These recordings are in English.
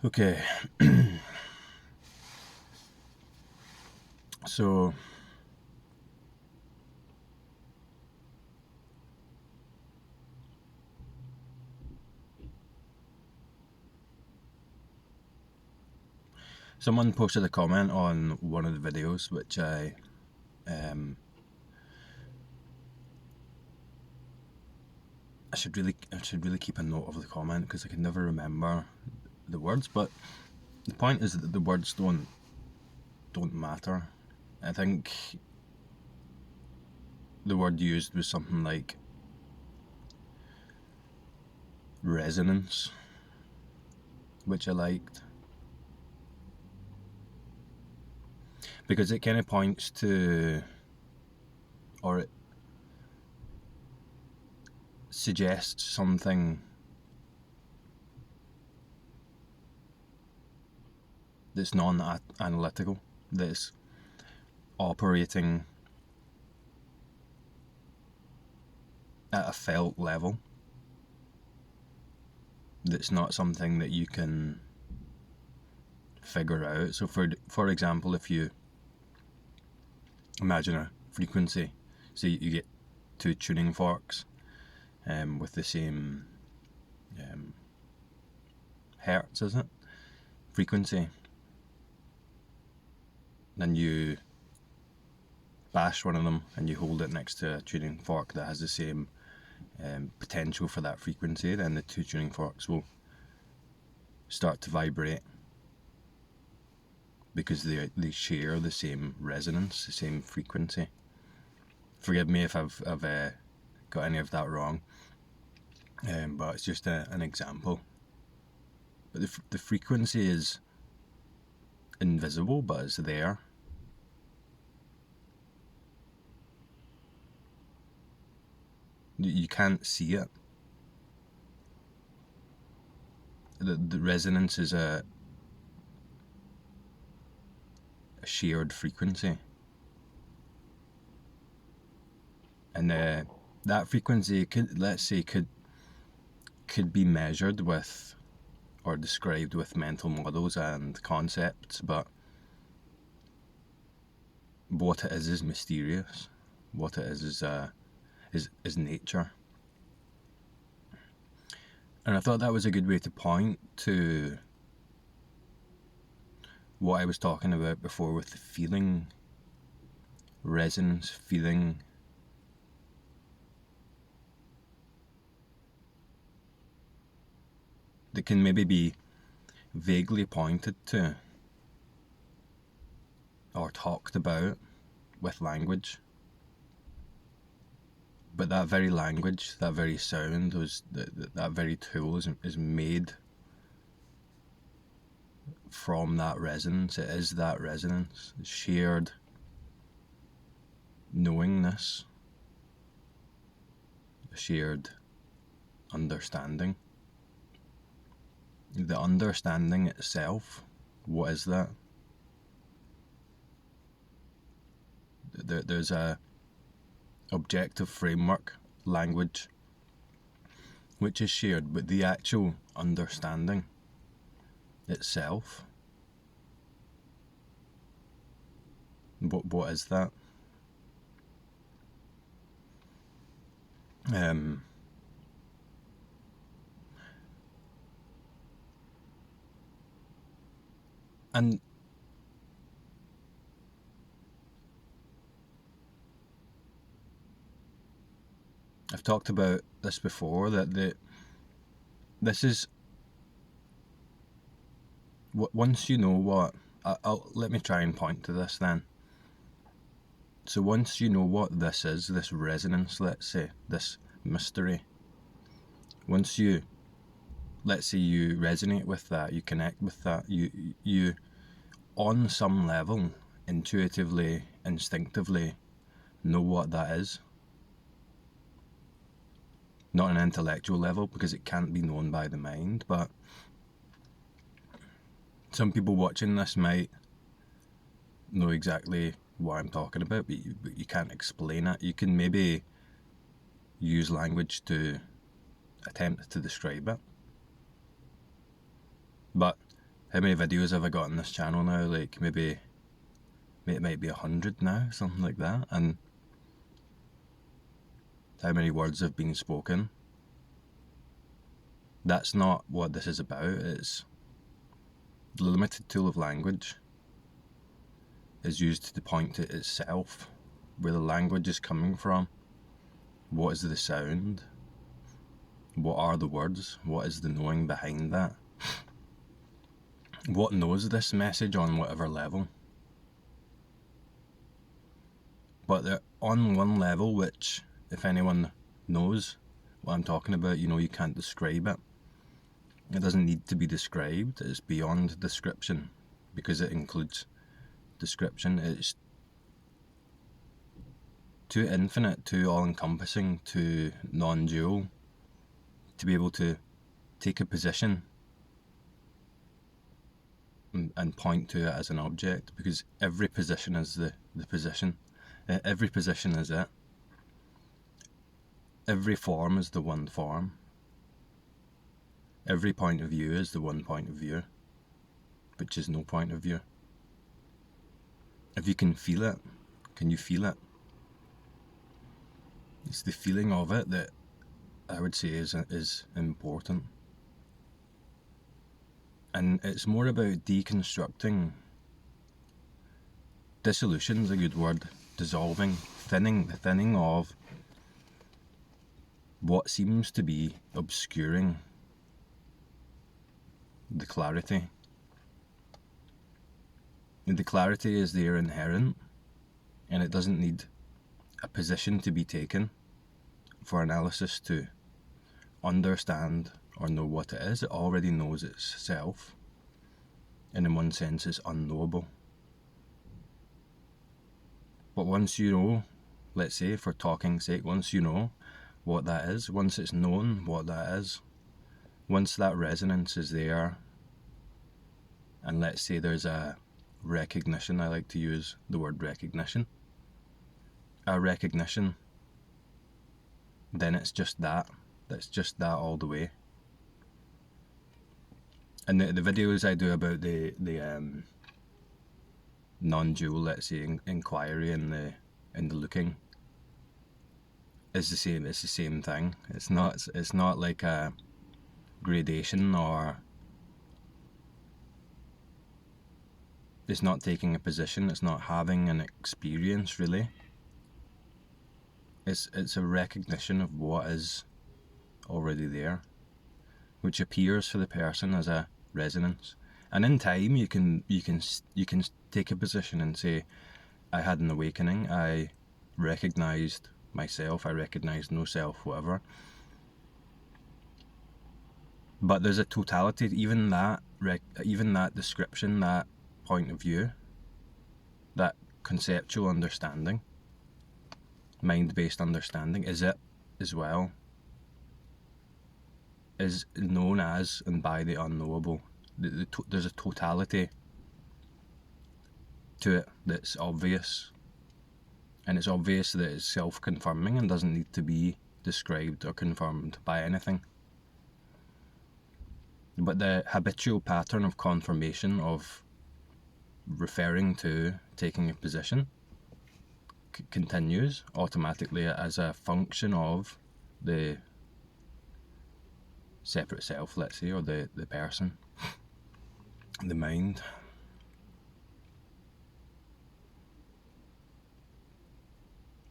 Okay, so someone posted a comment on one of the videos, which I should really keep a note of the comment because I can never remember the words. But the point is that the words don't matter. I think the word used was something like resonance, which I liked because it kind of points to, or it suggests something that's non-analytical, that's operating at a felt level, that's not something that you can figure out. So for example, if you imagine a frequency, so you get two tuning forks with the same hertz, isn't it? Frequency. Then you bash one of them and you hold it next to a tuning fork that has the same potential for that frequency, then the two tuning forks will start to vibrate because they share the same resonance, the same frequency. Forgive me if I've got any of that wrong, but it's just an example. But the frequency is invisible, but it's there. You can't see it. The resonance is a shared frequency, and that frequency could be measured with or described with mental models and concepts, but what it is mysterious. What it is nature. And I thought that was a good way to point to what I was talking about before with the feeling, resonance, feeling. That can maybe be vaguely pointed to or talked about with language. But that very language, that very sound, that very tool is made from that resonance. It is that resonance, shared knowingness, shared understanding. The understanding itself, what is that? There's a objective framework, language, which is shared, but the actual understanding itself, what is that? And I've talked about this before, that this is, once you know what, let me try and point to this then. So once you know what this is, this resonance, let's say, this mystery, once you, let's say you resonate with that, you connect with that, you on some level, intuitively, instinctively, know what that is. Not an intellectual level, because it can't be known by the mind, but some people watching this might know exactly what I'm talking about, but you can't explain it. You can maybe use language to attempt to describe it, but how many videos have I got on this channel now? Like maybe it might be 100 now, something like that. And how many words have been spoken? That's not what this is about. It's the limited tool of language is used to point to itself, where the language is coming from. What is the sound? What are the words? What is the knowing behind that? What knows this message on whatever level? But they're on one level, which, if anyone knows what I'm talking about, you can't describe it. It doesn't need to be described. It's beyond description, because it includes description. It's too infinite, too all-encompassing, too non-dual to be able to take a position and point to it as an object, because every position is the position. Every position is it. Every form is the one form. Every point of view is the one point of view, which is no point of view. If you can feel it, can you feel it? It's the feeling of it that I would say is important. And it's more about deconstructing. Dissolution's a good word. Dissolving, thinning, the thinning of what seems to be obscuring the clarity. And the clarity is there inherent, and it doesn't need a position to be taken for analysis to understand or know what it is. It already knows itself, and in one sense it's unknowable. But once you know, let's say for talking's sake, once you know what that is, once it's known what that is, once that resonance is there, and let's say there's a recognition, I like to use the word recognition, a recognition, then it's just that. That's just that all the way. And the videos I do about the non-dual, let's say, inquiry and the looking is the same. It's the same thing. It's not like a gradation, or it's not taking a position. It's not having an experience, really. It's a recognition of what is already there, which appears for the person as a resonance. And in time, you can take a position and say, I had an awakening. I recognized myself. I recognized no self, whatever. But there's a totality. Even that description, that point of view, that conceptual understanding, mind-based understanding, is it as well, is known as and by the unknowable. There's a totality to it that's obvious, and it's obvious that it's self-confirming and doesn't need to be described or confirmed by anything. But the habitual pattern of confirmation, of referring to taking a position, continues automatically as a function of the separate self, let's say, or the person, the mind.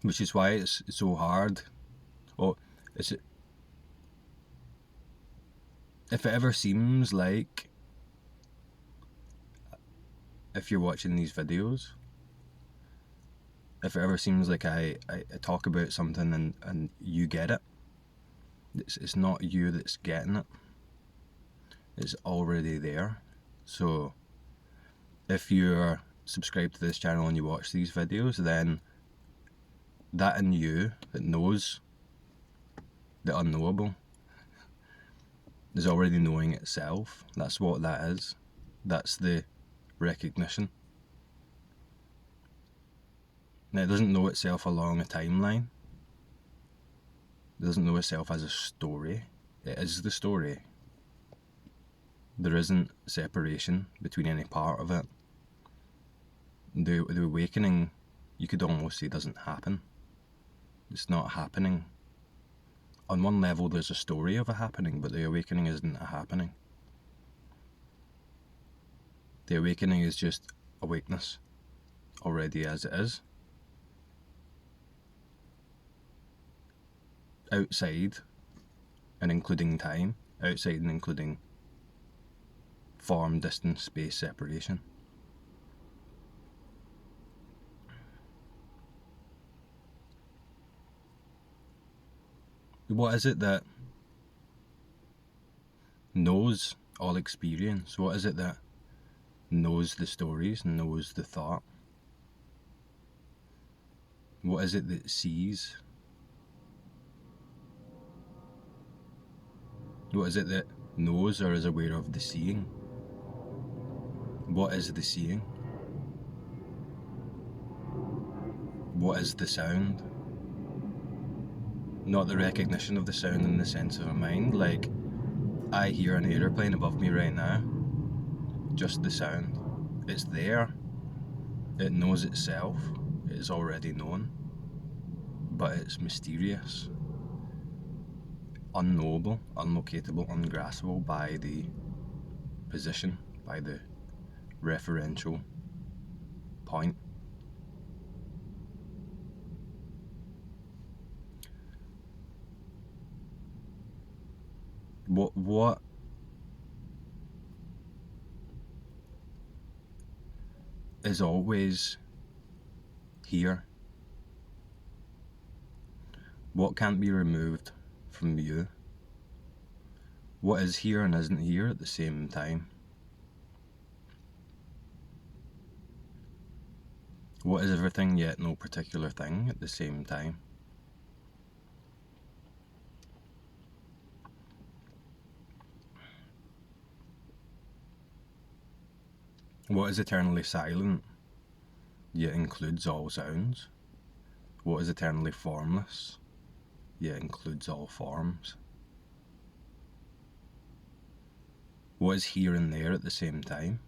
Which is why it's so hard. If it ever seems like, if you're watching these videos, if it ever seems like I talk about something and you get it, it's not you that's getting it. It's already there. So if you're subscribed to this channel and you watch these videos, then that in you that knows the unknowable is already knowing itself. That's what that is. That's the recognition. Now, it doesn't know itself along a timeline. It doesn't know itself as a story. It is the story. There isn't separation between any part of it. The awakening, you could almost say, doesn't happen. It's not happening. On one level, there's a story of a happening, but the awakening isn't a happening. The awakening is just awakeness, already as it is. Outside and including time, outside and including form, distance, space, separation. What is it that knows all experience? What is it that knows the stories, knows the thought? What is it that sees? What is it that knows or is aware of the seeing? What is the seeing? What is the sound? Not the recognition of the sound in the sense of a mind, like I hear an airplane above me right now. Just the sound. It's there. It knows itself. It is already known. But it's mysterious, unknowable, unlocatable, ungraspable by the position, by the referential point. What is always here? What can't be removed from you? What is here and isn't here at the same time? What is everything yet no particular thing at the same time? What is eternally silent, yet includes all sounds? What is eternally formless, yet includes all forms? What is here and there at the same time?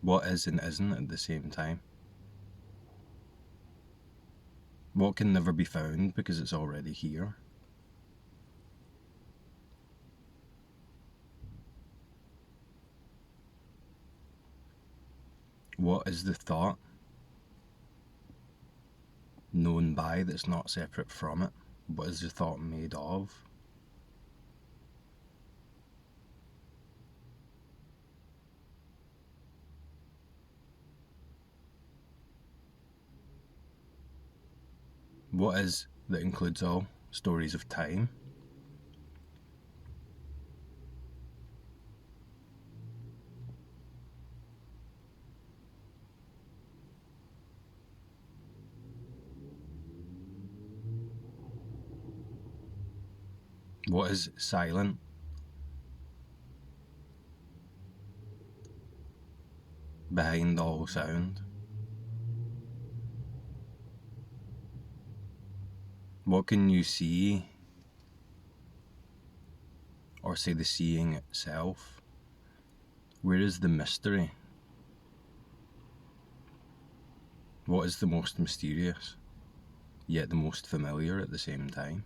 What is and isn't at the same time? What can never be found because it's already here? What is the thought known by that's not separate from it? What is the thought made of? What is that includes all stories of time? What is silent? Behind all sound? What can you see? Or say the seeing itself? Where is the mystery? What is the most mysterious, yet the most familiar at the same time?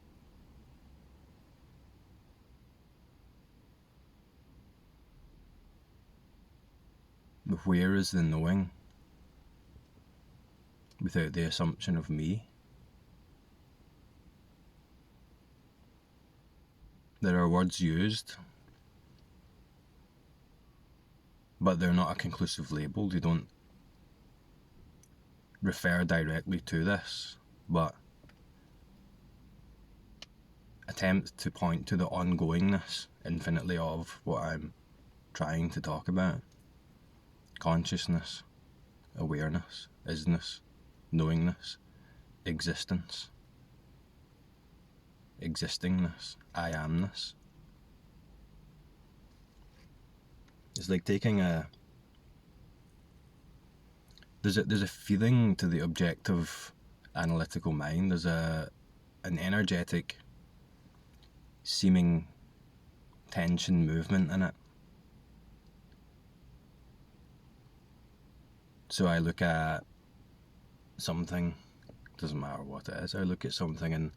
Where is the knowing without the assumption of me? There are words used, but they're not a conclusive label. They don't refer directly to this, but attempt to point to the ongoingness infinitely of what I'm trying to talk about. Consciousness, awareness, isness, knowingness, existence, existingness, I amness. It's like taking there's a feeling to the objective analytical mind. There's a an energetic seeming tension movement in it. So I look at something, doesn't matter what it is, I look at something and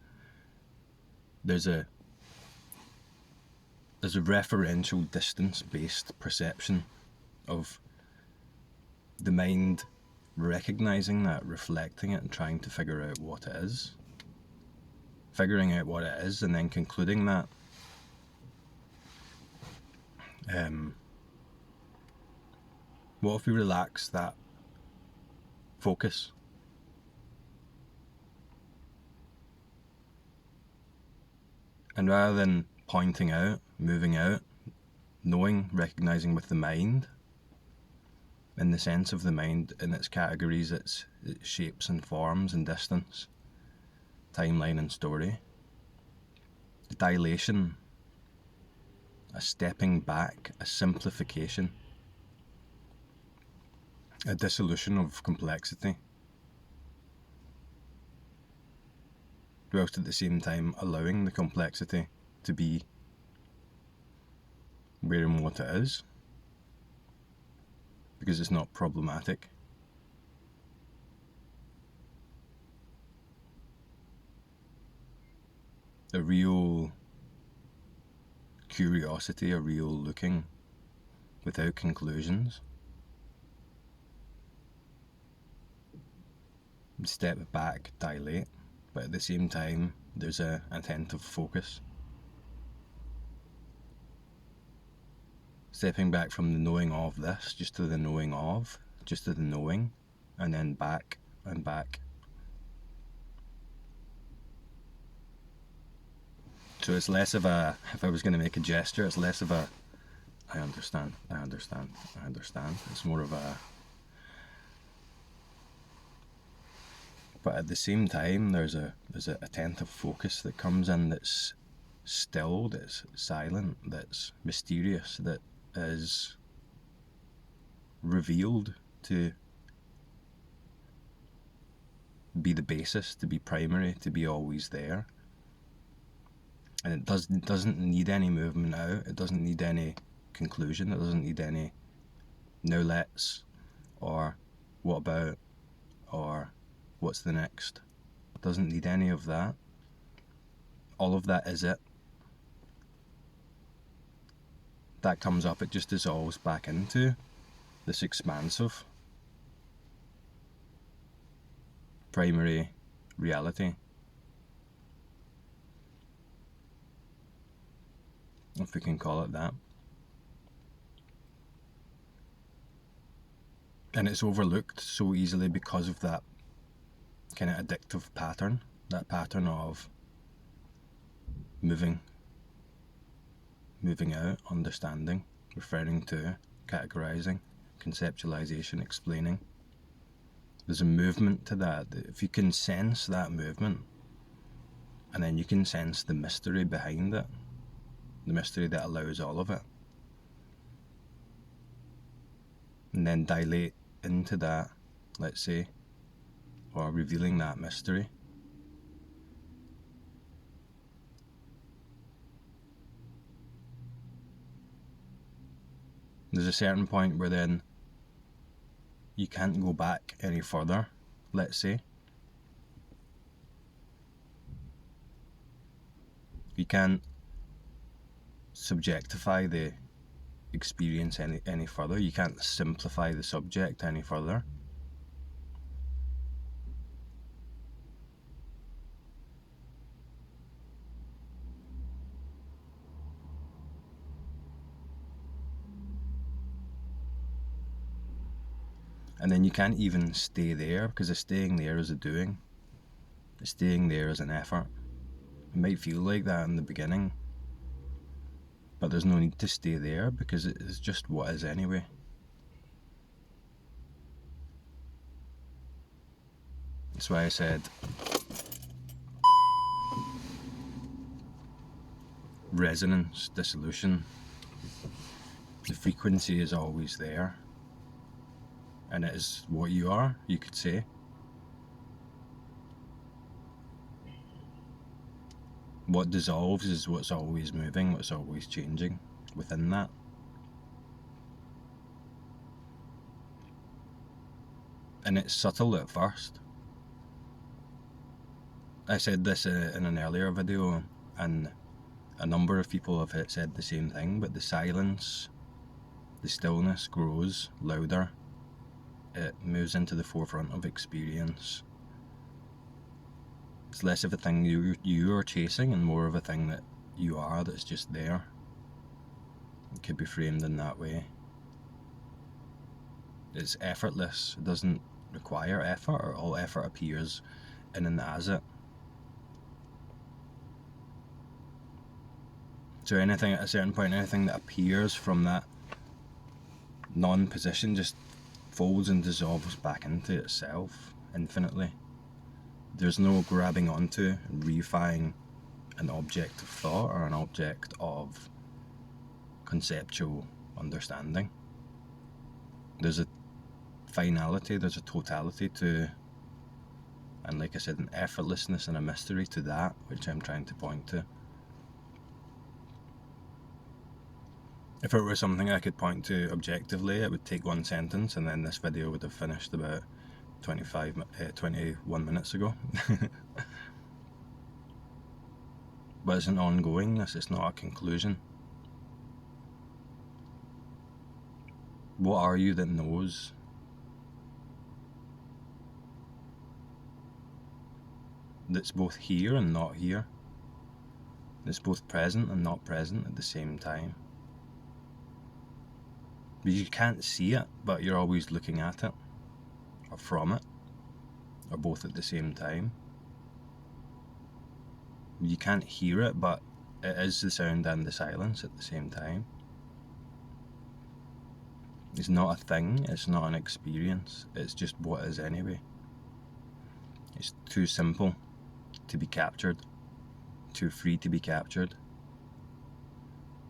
there's a referential distance-based perception of the mind recognizing that, reflecting it, and trying to figure out what it is. Figuring out what it is and then concluding that. What if we relax that focus? And rather than pointing out, moving out, knowing, recognizing with the mind, in the sense of the mind in its categories, its shapes and forms and distance, timeline and story, the dilation, a stepping back, a simplification, a dissolution of complexity, whilst at the same time allowing the complexity to be where and what it is, because it's not problematic. A real curiosity, a real looking without conclusions. Step back, dilate, but at the same time there's an attentive focus. Stepping back from the knowing of this, just to the knowing of, just to the knowing, and then back and back. So it's less of a, if I was going to make a gesture, it's less of a, I understand. It's more of a, but at the same time there's a attentive focus that comes in, that's still, that's silent, that's mysterious, that is revealed to be the basis, to be primary, to be always there. And it doesn't need any movement out, it doesn't need any conclusion, it doesn't need any now let's, or what about, or what's the next. It doesn't need any of that. All of that is it. That comes up, it just dissolves back into this expansive primary reality, if we can call it that. And it's overlooked so easily because of that kind of addictive pattern, that pattern of moving out, understanding, referring to, categorizing, conceptualization, explaining. There's a movement to that. If you can sense that movement, and then you can sense the mystery behind it, the mystery that allows all of it, and then dilate into that, let's say, or revealing that mystery, there's a certain point where then you can't go back any further, let's say. You can't subjectify the experience any further. You can't simplify the subject any further. And then you can't even stay there, because the staying there is a doing. The staying there is an effort. It might feel like that in the beginning, but there's no need to stay there, because it is just what is anyway. That's why I said resonance, dissolution. The frequency is always there, and it is what you are, you could say. What dissolves is what's always moving, what's always changing within that. And it's subtle at first. I said this in an earlier video, and a number of people have said the same thing, but the silence, the stillness grows louder. It moves into the forefront of experience. It's less of a thing you are chasing and more of a thing that you are, that's just there. It could be framed in that way. It's effortless. It doesn't require effort, or all effort appears in and as it. So anything at a certain point, anything that appears from that non-position just folds and dissolves back into itself infinitely. There's no grabbing onto and reifying an object of thought or an object of conceptual understanding. There's a finality, there's a totality to, and like I said, an effortlessness and a mystery to that, which I'm trying to point to. If it were something I could point to objectively, it would take one sentence, and then this video would have finished about 21 minutes ago. But it's an ongoingness, it's not a conclusion. What are you that knows? That's both here and not here. That's both present and not present at the same time. You can't see it, but you're always looking at it, or from it, or both at the same time. You can't hear it, but it is the sound and the silence at the same time. It's not a thing, it's not an experience, it's just what is anyway. It's too simple to be captured, too free to be captured,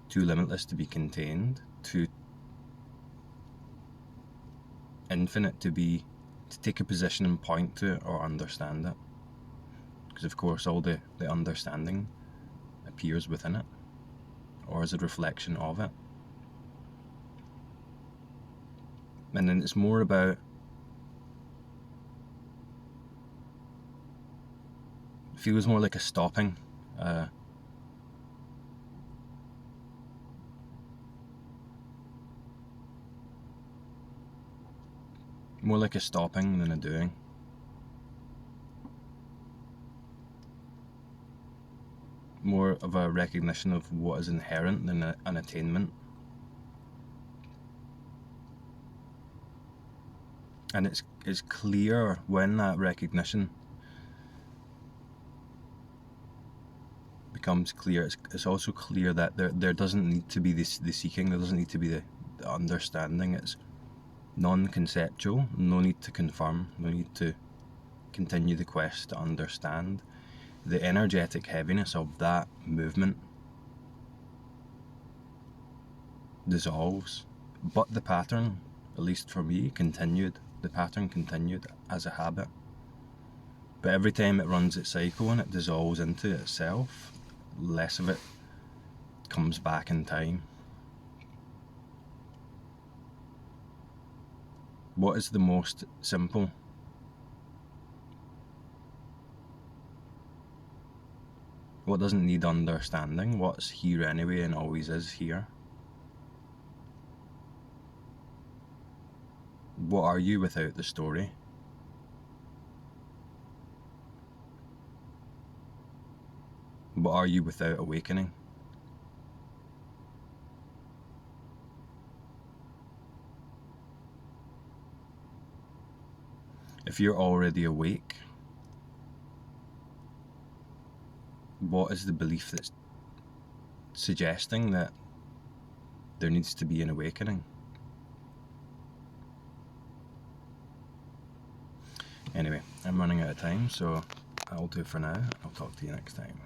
too limitless to be contained, too infinite to take a position and point to it or understand it. Because of course all the understanding appears within it, or as a reflection of it. And then it's more about it feels more like a stopping, more like a stopping than a doing. More of a recognition of what is inherent than an attainment. And it's clear when that recognition becomes clear. It's also clear that there doesn't need to be the seeking, there doesn't need to be the understanding. It's non-conceptual, no need to confirm, no need to continue the quest to understand. The energetic heaviness of that movement dissolves, but the pattern, at least for me, continued. The pattern continued as a habit. But every time it runs its cycle and it dissolves into itself, less of it comes back in time. What is the most simple? What doesn't need understanding? What's here anyway and always is here? What are you without the story? What are you without awakening? If you're already awake, what is the belief that's suggesting that there needs to be an awakening? Anyway, I'm running out of time, so I'll do for now. I'll talk to you next time.